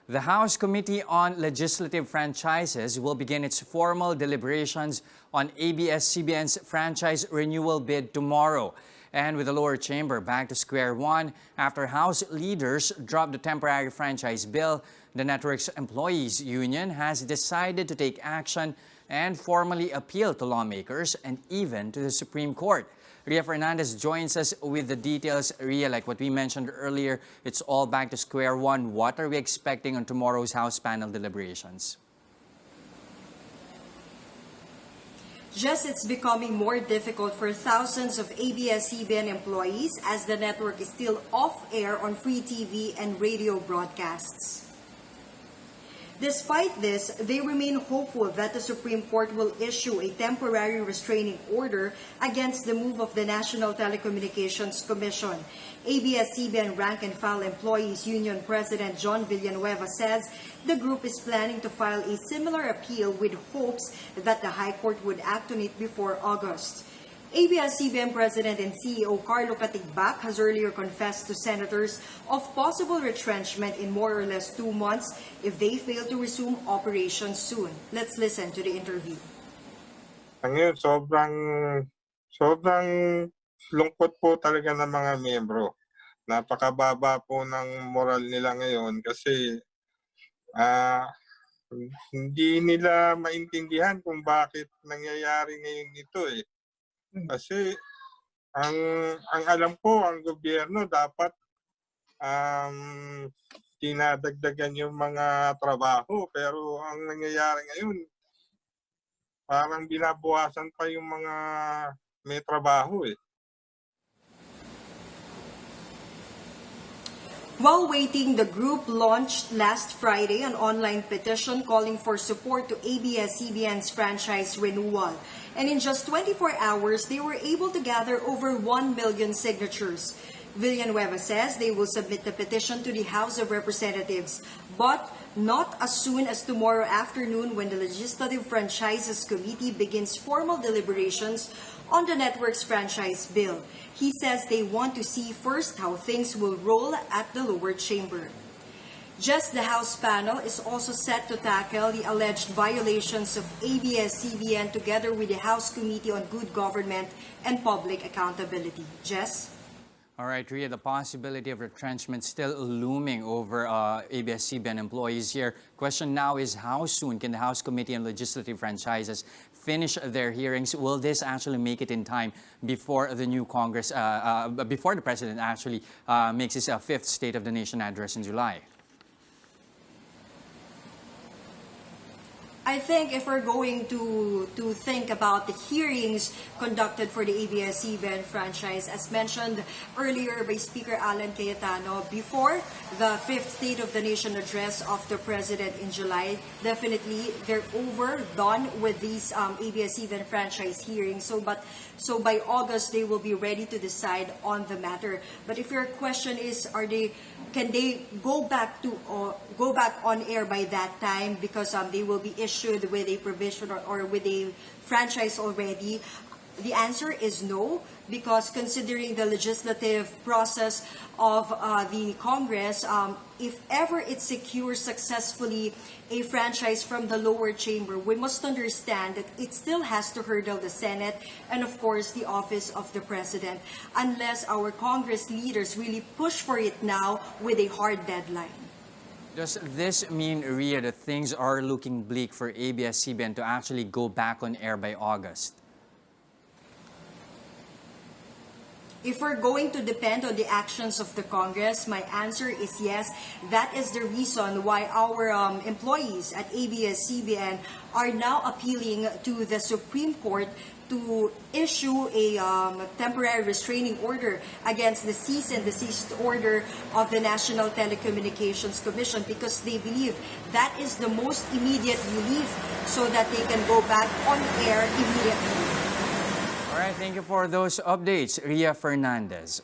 The House Committee on Legislative Franchises will begin its formal deliberations on ABS-CBN's franchise renewal bid tomorrow. And with the lower chamber back to square one after House leaders dropped the temporary franchise bill, the network's employees union has decided to take action and formally appeal to lawmakers and even to the Supreme Court. Ria Fernandez joins us with the details. Ria, like what we mentioned earlier, it's all back to square one. What are we expecting on tomorrow's House panel deliberations? Just it's becoming more difficult for thousands of ABS-CBN employees as the network is still off air on free TV and radio broadcasts. Despite this, they remain hopeful that the Supreme Court will issue a temporary restraining order against the move of the National Telecommunications Commission. ABS-CBN Rank and File Employees Union President John Villanueva says the group is planning to file a similar appeal with hopes that the High Court would act on it before August. ABS-CBN President and CEO Carlo Katigbak has earlier confessed to senators of possible retrenchment in more or less 2 months if they fail to resume operations soon. Let's listen to the interview. Ngayon, sobrang lungkot po talaga ng mga miyembro. Napakababa po ng moral nila ngayon kasi hindi nila maintindihan kung bakit nangyayari ngayon ito eh. Kasi ang alam ko, ang gobyerno dapat dinadagdagan yung mga trabaho, pero ang nangyayari ngayon parang binabawasan pa yung mga may trabaho eh. While waiting, the group launched last Friday an online petition calling for support to ABS-CBN's franchise renewal. And in just 24 hours, they were able to gather over 1 million signatures. Villanueva says they will submit the petition to the House of Representatives, but not as soon as tomorrow afternoon when the Legislative Franchises Committee begins formal deliberations on the network's franchise bill. He says they want to see first how things will roll at the lower chamber. Just the House panel is also set to tackle the alleged violations of ABS-CBN together with the House Committee on Good Government and Public Accountability. Jess? All right, Ria, the possibility of retrenchment still looming over ABS-CBN employees here. Question now is how soon can the House Committee on Legislative Franchises finish their hearings? Will this actually make it in time before the new Congress, before the President actually makes his fifth State of the Nation address in July? I think if we're going to think about the hearings conducted for the ABS-CBN franchise, as mentioned earlier by Speaker Alan Cayetano, before the fifth State of the Nation address of the President in July, definitely they're done with these ABS-CBN franchise hearings. So by August they will be ready to decide on the matter. But if your question is, can they go back on air by that time because they will be issued with a provision or with a franchise already? The answer is no, because considering the legislative process of the Congress, if ever it secures successfully a franchise from the lower chamber, we must understand that it still has to hurdle the Senate and, of course, the office of the President, unless our Congress leaders really push for it now with a hard deadline. Does this mean, Ria, that things are looking bleak for ABS-CBN to actually go back on air by August? If we're going to depend on the actions of the Congress, my answer is yes. That is the reason why our employees at ABS-CBN are now appealing to the Supreme Court to issue a temporary restraining order against the cease and desist order of the National Telecommunications Commission, because they believe that is the most immediate relief so that they can go back on air immediately. All right, thank you for those updates, Ria Fernandez.